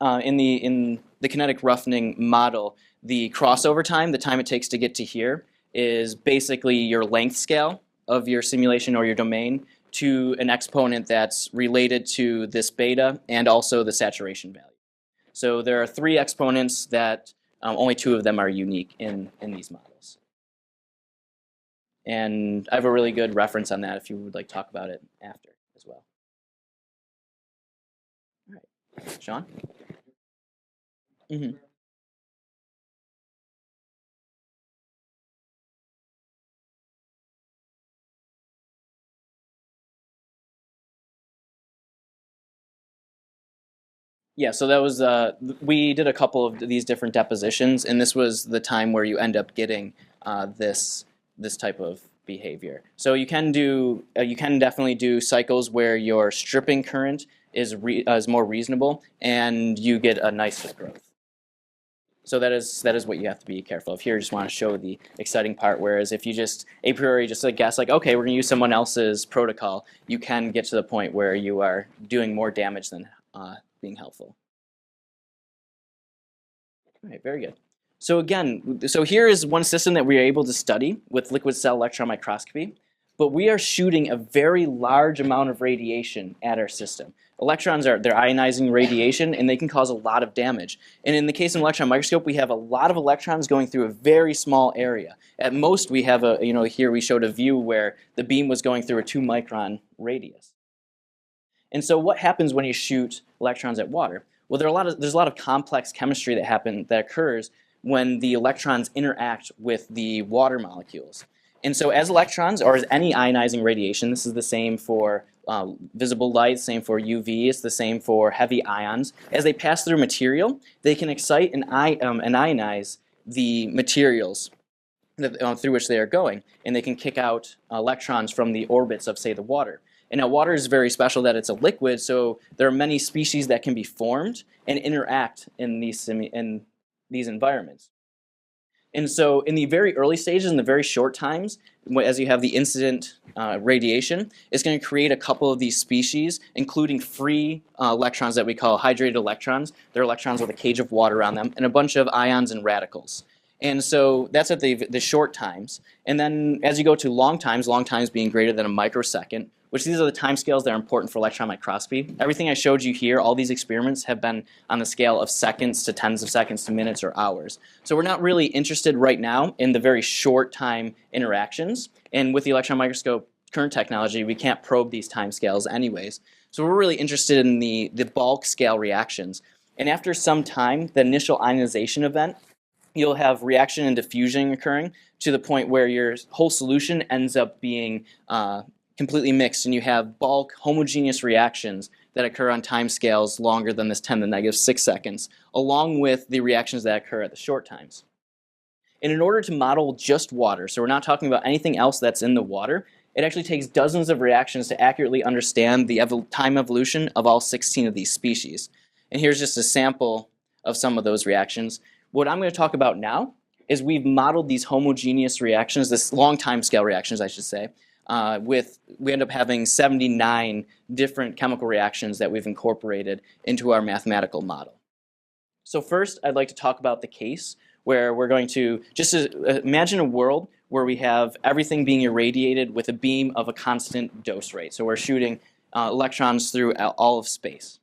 in the kinetic roughening model, the crossover time, the time it takes to get to here, is basically your length scale of your simulation or your domain to an exponent that's related to this beta and also the saturation value. So there are 3 exponents that only 2 of them are unique in these models. And I have a really good reference on that if you would like to talk about it after as well. All right, Sean? Mm-hmm. Yeah, so that was, we did a couple of these different depositions, and this was the time where you end up getting this type of behavior. So you can definitely do cycles where your stripping current is more reasonable, and you get a nicer growth. So that is what you have to be careful of. Here, I just want to show the exciting part. Whereas if you just a priori just guess like, okay, we're going to use someone else's protocol, you can get to the point where you are doing more damage than being helpful. All right, very good. So again, here is one system that we are able to study with liquid cell electron microscopy, but we are shooting a very large amount of radiation at our system. Electrons they're ionizing radiation, and they can cause a lot of damage. And in the case of an electron microscope, we have a lot of electrons going through a very small area. At most, we have here we showed a view where the beam was going through a 2-micron radius. And so what happens when you shoot electrons at water? Well, there's a lot of complex chemistry that occurs when the electrons interact with the water molecules. And so as electrons, or as any ionizing radiation, this is the same for visible light, same for UV, it's the same for heavy ions. As they pass through material, they can excite and ionize the materials through which they are going, and they can kick out electrons from the orbits of, say, the water. And now water is very special that it's a liquid, so there are many species that can be formed and interact in these environments. And so in the very early stages, in the very short times, as you have the incident radiation, it's going to create a couple of these species, including free electrons that we call hydrated electrons. They're electrons with a cage of water on them, and a bunch of ions and radicals. And so that's at the short times. And then as you go to long times being greater than a microsecond, which these are the time scales that are important for electron microscopy. Everything I showed you here, all these experiments have been on the scale of seconds to tens of seconds to minutes or hours. So we're not really interested right now in the very short time interactions. And with the electron microscope current technology, we can't probe these time scales anyways. So we're really interested in the bulk scale reactions. And after some time, the initial ionization event, you'll have reaction and diffusion occurring to the point where your whole solution ends up being completely mixed, and you have bulk homogeneous reactions that occur on time scales longer than this 10 to the negative 6 seconds, along with the reactions that occur at the short times. And in order to model just water, so we're not talking about anything else that's in the water, it actually takes dozens of reactions to accurately understand the time evolution of all 16 of these species. And here's just a sample of some of those reactions. What I'm going to talk about now is we've modeled these homogeneous reactions, this long time scale reactions, I should say, we end up having 79 different chemical reactions that we've incorporated into our mathematical model. So first, I'd like to talk about the case where we're going to just imagine a world where we have everything being irradiated with a beam of a constant dose rate. So we're shooting electrons through all of space.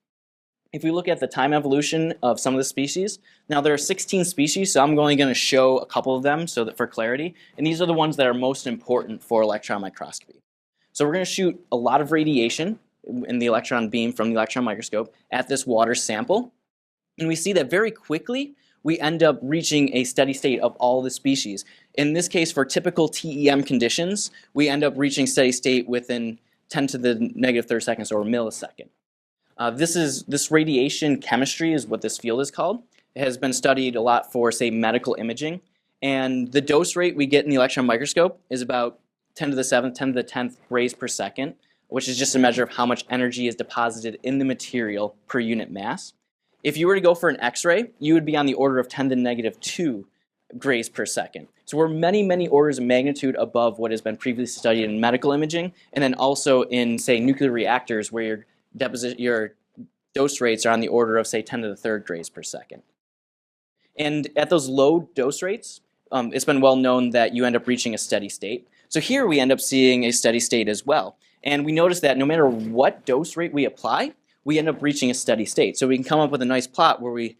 If we look at the time evolution of some of the species, now there are 16 species, so I'm only going to show a couple of them so that for clarity, and these are the ones that are most important for electron microscopy. So we're going to shoot a lot of radiation in the electron beam from the electron microscope at this water sample, and we see that very quickly we end up reaching a steady state of all the species. In this case, for typical TEM conditions, we end up reaching steady state within 10 to the negative third seconds or a millisecond. This radiation chemistry is what this field is called. It has been studied a lot for, say, medical imaging. And the dose rate we get in the electron microscope is about 10 to the 7th, 10 to the 10th rays per second, which is just a measure of how much energy is deposited in the material per unit mass. If you were to go for an X-ray, you would be on the order of 10 to the negative 2 grays per second. So we're many, many orders of magnitude above what has been previously studied in medical imaging, and then also in, say, nuclear reactors where your dose rates are on the order of, say, 10 to the 3rd grays per second. And at those low dose rates, it's been well known that you end up reaching a steady state. So here we end up seeing a steady state as well. And we notice that no matter what dose rate we apply, we end up reaching a steady state. So we can come up with a nice plot where we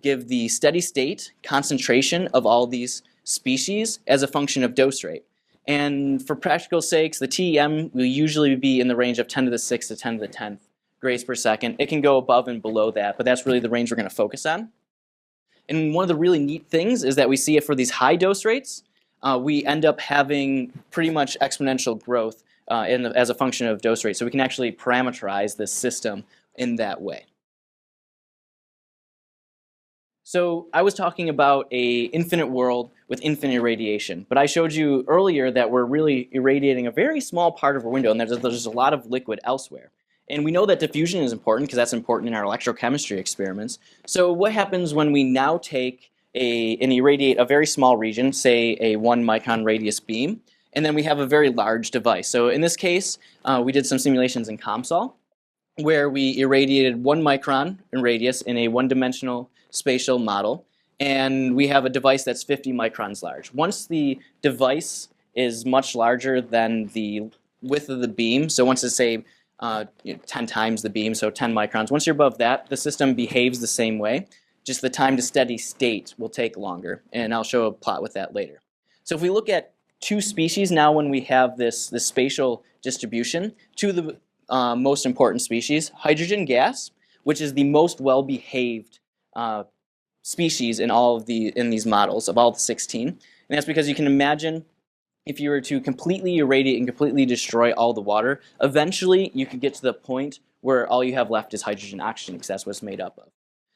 give the steady state concentration of all these species as a function of dose rate. And for practical sakes, the TEM will usually be in the range of 10 to the 6th to 10 to the 10th grays per second. It can go above and below that, but that's really the range we're going to focus on. And one of the really neat things is that we see it for these high dose rates, we end up having pretty much exponential growth as a function of dose rate. So we can actually parameterize this system in that way. So I was talking about an infinite world with infinite radiation, but I showed you earlier that we're really irradiating a very small part of our window, and there's a lot of liquid elsewhere. And we know that diffusion is important because that's important in our electrochemistry experiments. So what happens when we now take and irradiate a very small region, say a 1 micron radius beam, and then we have a very large device? So in this case, we did some simulations in COMSOL where we irradiated 1 micron in radius in a one-dimensional spatial model, and we have a device that's 50 microns large. Once the device is much larger than the width of the beam, so once it's, say, 10 times the beam, so 10 microns, once you're above that, the system behaves the same way, just the time to steady state will take longer, and I'll show a plot with that later. So if we look at two species now when we have this spatial distribution, two of the most important species, hydrogen gas, which is the most well-behaved species in these models of all the 16. And that's because you can imagine if you were to completely irradiate and completely destroy all the water, eventually you could get to the point where all you have left is hydrogen oxygen, because that's what it's made up of.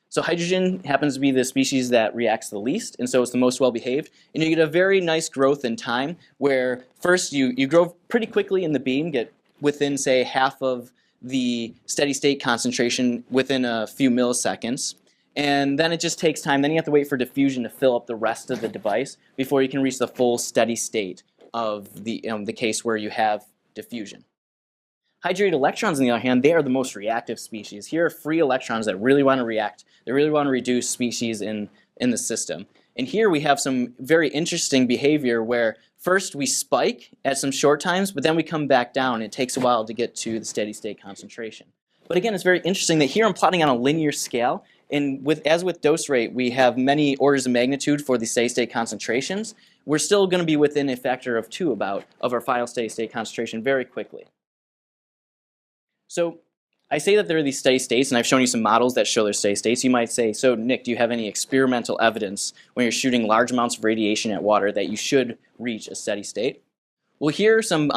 So hydrogen happens to be the species that reacts the least, and so it's the most well-behaved. And you get a very nice growth in time where first you grow pretty quickly in the beam, get within, say, half of the steady state concentration within a few milliseconds. And then it just takes time. Then you have to wait for diffusion to fill up the rest of the device before you can reach the full steady state of the case where you have diffusion. Hydrated electrons, on the other hand, they are the most reactive species. Here are free electrons that really want to react. They really want to reduce species in the system. And here we have some very interesting behavior where first we spike at some short times, but then we come back down. It takes a while to get to the steady state concentration. But again, it's very interesting that here I'm plotting on a linear scale. And as with dose rate, we have many orders of magnitude for the steady state concentrations. We're still going to be within a factor of 2 about of our final steady state concentration very quickly. So I say that there are these steady states, and I've shown you some models that show their steady states. You might say, so Nick, do you have any experimental evidence when you're shooting large amounts of radiation at water that you should reach a steady state? Well, here are some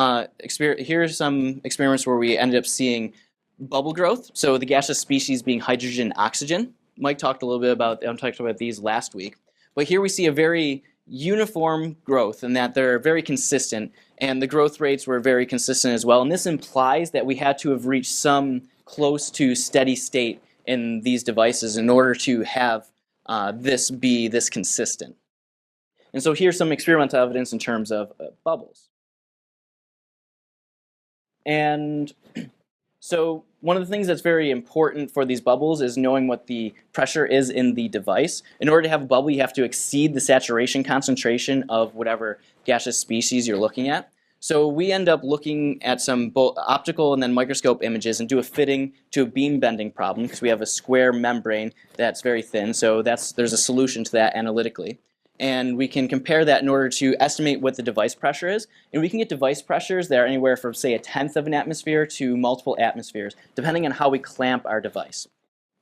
experiments where we ended up seeing bubble growth. So the gaseous species being hydrogen and oxygen. Mike talked a little bit about these last week. But here we see a very uniform growth in that they're very consistent, and the growth rates were very consistent as well. And this implies that we had to have reached some close to steady state in these devices in order to have this be this consistent. And so here's some experimental evidence in terms of bubbles. And so one of the things that's very important for these bubbles is knowing what the pressure is in the device. In order to have a bubble, you have to exceed the saturation concentration of whatever gaseous species you're looking at. So we end up looking at some both optical and then microscope images and do a fitting to a beam bending problem because we have a square membrane that's very thin. So there's a solution to that analytically. And we can compare that in order to estimate what the device pressure is. And we can get device pressures that are anywhere from, say, 1/10 of an atmosphere to multiple atmospheres, depending on how we clamp our device.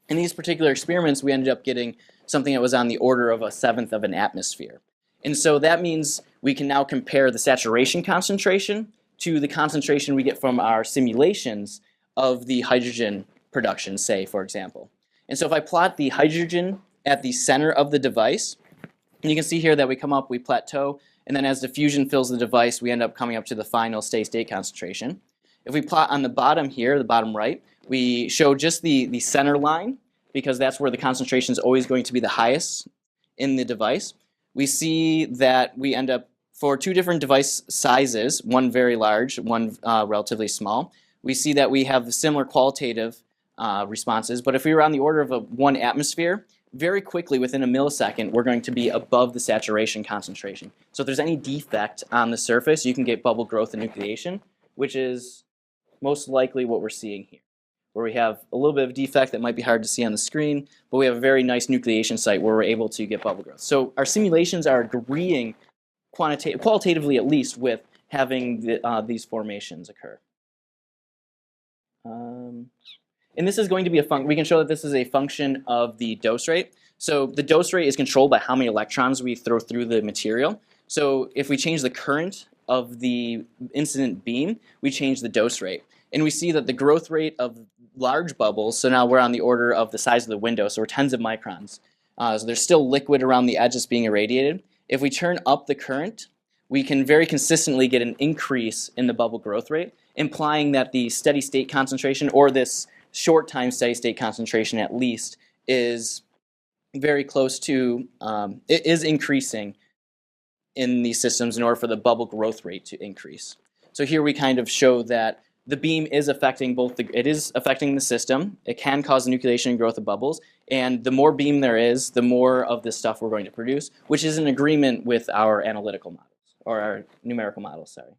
In these particular experiments, we ended up getting something that was on the order of 1/7 of an atmosphere. And so that means we can now compare the saturation concentration to the concentration we get from our simulations of the hydrogen production, say, for example. And so if I plot the hydrogen at the center of the device, and you can see here that we plateau, and then as diffusion fills the device, we end up coming up to the final steady state concentration. If we plot on the bottom here, the bottom right, we show just the center line, because that's where the concentration is always going to be the highest in the device. We see that we end up, for 2 different device sizes, one very large, one relatively small, we see that we have similar qualitative responses, but if we were on the order of 1 atmosphere, very quickly, within a millisecond, we're going to be above the saturation concentration. So if there's any defect on the surface, you can get bubble growth and nucleation, which is most likely what we're seeing here, where we have a little bit of defect that might be hard to see on the screen, but we have a very nice nucleation site where we're able to get bubble growth. So our simulations are agreeing, qualitatively at least, with having these formations occur. And this is going to be we can show that this is a function of the dose rate. So the dose rate is controlled by how many electrons we throw through the material. So if we change the current of the incident beam, we change the dose rate. And we see that the growth rate of large bubbles, so now we're on the order of the size of the window, so we're tens of microns. So there's still liquid around the edge that's being irradiated. If we turn up the current, we can very consistently get an increase in the bubble growth rate, implying that the steady state concentration, or this short time steady state concentration at least, is very close to, it is increasing in these systems in order for the bubble growth rate to increase. So here we kind of show that the beam is affecting it is affecting the system. It can cause nucleation and growth of bubbles, and the more beam there is, the more of this stuff we're going to produce, which is in agreement with our analytical models, or our numerical models, sorry.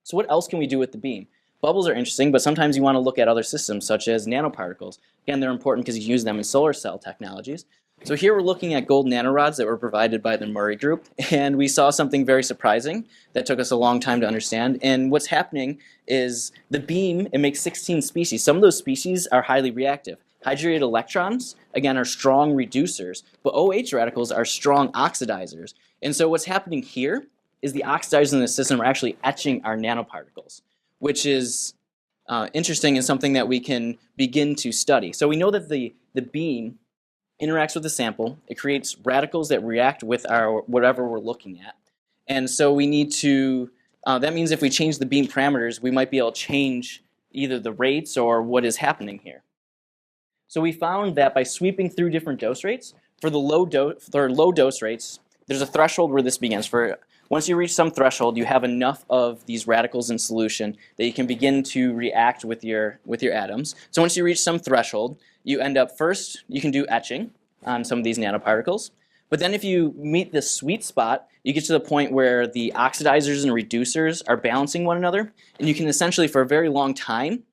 So what else can we do with the beam? Bubbles are interesting, but sometimes you want to look at other systems, such as nanoparticles. Again, they're important because you use them in solar cell technologies. So here we're looking at gold nanorods that were provided by the Murray Group, and we saw something very surprising that took us a long time to understand. And what's happening is the beam, it makes 16 species. Some of those species are highly reactive. Hydrated electrons, again, are strong reducers, but OH radicals are strong oxidizers. And so what's happening here is the oxidizers in the system are actually etching our nanoparticles, which is interesting and something that we can begin to study. So we know that the beam interacts with the sample. It creates radicals that react with whatever we're looking at. And so we need to, that means if we change the beam parameters, we might be able to change either the rates or what is happening here. So we found that by sweeping through different dose rates, for low dose rates, there's a threshold where this begins. For Once you reach some threshold, you have enough of these radicals in solution that you can begin to react with your atoms. So once you reach some threshold, you end up first, you can do etching on some of these nanoparticles. But then if you meet this sweet spot, you get to the point where the oxidizers and reducers are balancing one another, and you can essentially, for a very long time,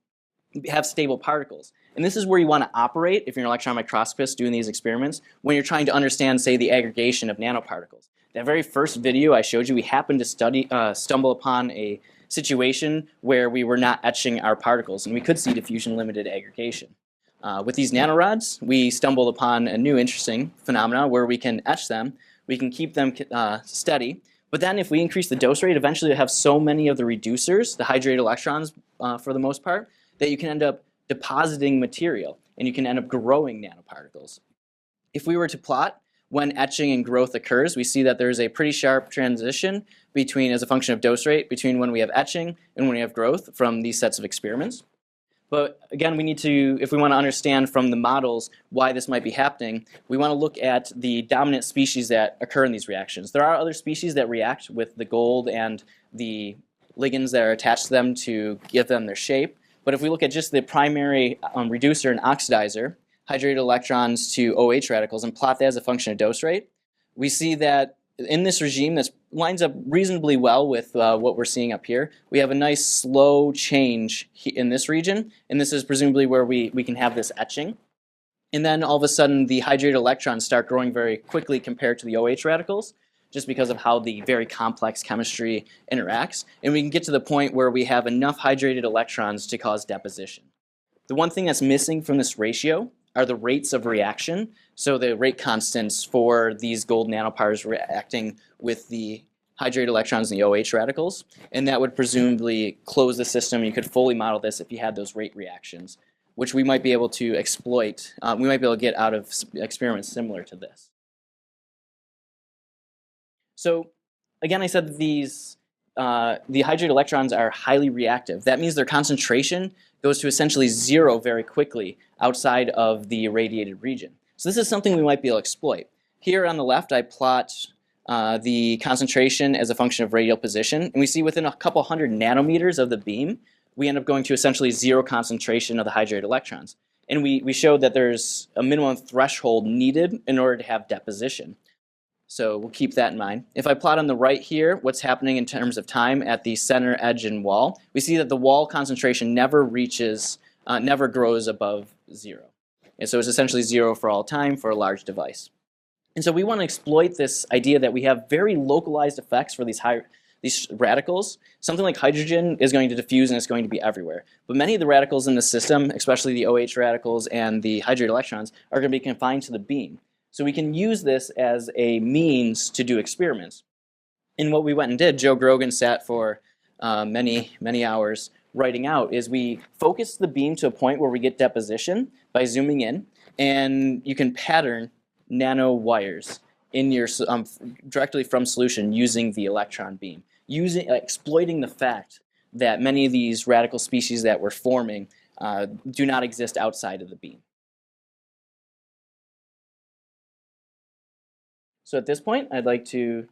have stable particles. And this is where you want to operate if you're an electron microscopist doing these experiments, when you're trying to understand, say, the aggregation of nanoparticles. That very first video I showed you, we happened to stumble upon a situation where we were not etching our particles, and we could see diffusion-limited aggregation. With these nanorods, we stumbled upon a new interesting phenomenon where we can etch them, we can keep them steady, but then if we increase the dose rate, eventually you'll have so many of the reducers, the hydrated electrons for the most part, that you can end up depositing material, and you can end up growing nanoparticles. If we were to plot when etching and growth occurs, we see that there's a pretty sharp transition between, as a function of dose rate, between when we have etching and when we have growth from these sets of experiments. But again, we need to, if we want to understand from the models why this might be happening, we want to look at the dominant species that occur in these reactions. There are other species that react with the gold and the ligands that are attached to them to give them their shape. But if we look at just the primary reducer and oxidizer, hydrated electrons to OH radicals, and plot that as a function of dose rate, we see that in this regime, this lines up reasonably well with what we're seeing up here. We have a nice slow change in this region, and this is presumably where we can have this etching. And then all of a sudden, the hydrated electrons start growing very quickly compared to the OH radicals, just because of how the very complex chemistry interacts. And we can get to the point where we have enough hydrated electrons to cause deposition. The one thing that's missing from this ratio are the rates of reaction, so the rate constants for these gold nanoparticles reacting with the hydrated electrons and the OH radicals, and that would presumably close the system. You could fully model this if you had those rate reactions, which we might be able to exploit. We might be able to get out of experiments similar to this. So again, I said that these the hydrated electrons are highly reactive. That means their concentration goes to essentially zero very quickly outside of the irradiated region. So this is something we might be able to exploit. Here on the left, I plot the concentration as a function of radial position, and we see within a couple hundred nanometers of the beam, we end up going to essentially zero concentration of the hydrated electrons. And we showed that there's a minimum threshold needed in order to have deposition. So we'll keep that in mind. If I plot on the right here what's happening in terms of time at the center edge and wall, we see that the wall concentration never reaches, never grows above zero. And so it's essentially zero for all time for a large device. And so we want to exploit this idea that we have very localized effects for these radicals. Something like hydrogen is going to diffuse and it's going to be everywhere. But many of the radicals in the system, especially the OH radicals and the hydrated electrons, are going to be confined to the beam. So we can use this as a means to do experiments. And what we went and did, Joe Grogan sat for many hours writing out, is we focused the beam to a point where we get deposition by zooming in, and you can pattern nanowires in your directly from solution using the electron beam, exploiting the fact that many of these radical species that we're forming do not exist outside of the beam. So at this point, I'd like to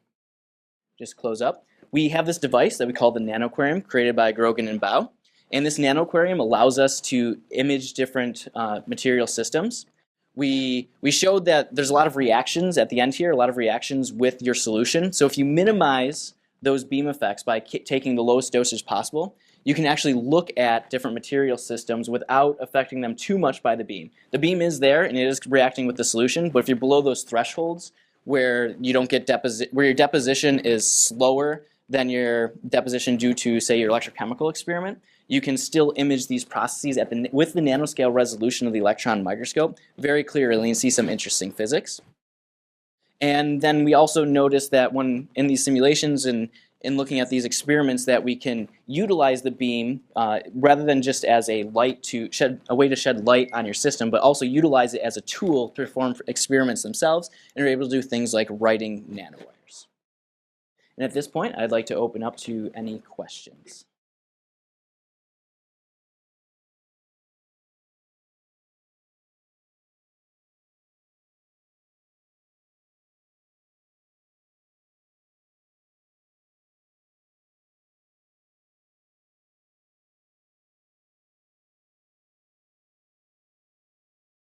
just close up. We have this device that we call the NanoAquarium, created by Grogan and Bau. And this NanoAquarium allows us to image different material systems. We showed that there's a lot of reactions at the end here, a lot of reactions with your solution. So if you minimize those beam effects by taking the lowest dosage possible, you can actually look at different material systems without affecting them too much by the beam. The beam is there and it is reacting with the solution, but if you're below those thresholds, where you don't get where your deposition is slower than your deposition due to, say, your electrochemical experiment, you can still image these processes with the nanoscale resolution of the electron microscope very clearly and see some interesting physics. And then we also noticed that when in these simulations and in looking at these experiments, that we can utilize the beam rather than just as a way to shed light on your system, but also utilize it as a tool to perform experiments themselves, and are able to do things like writing nanowires. And at this point, I'd like to open up to any questions.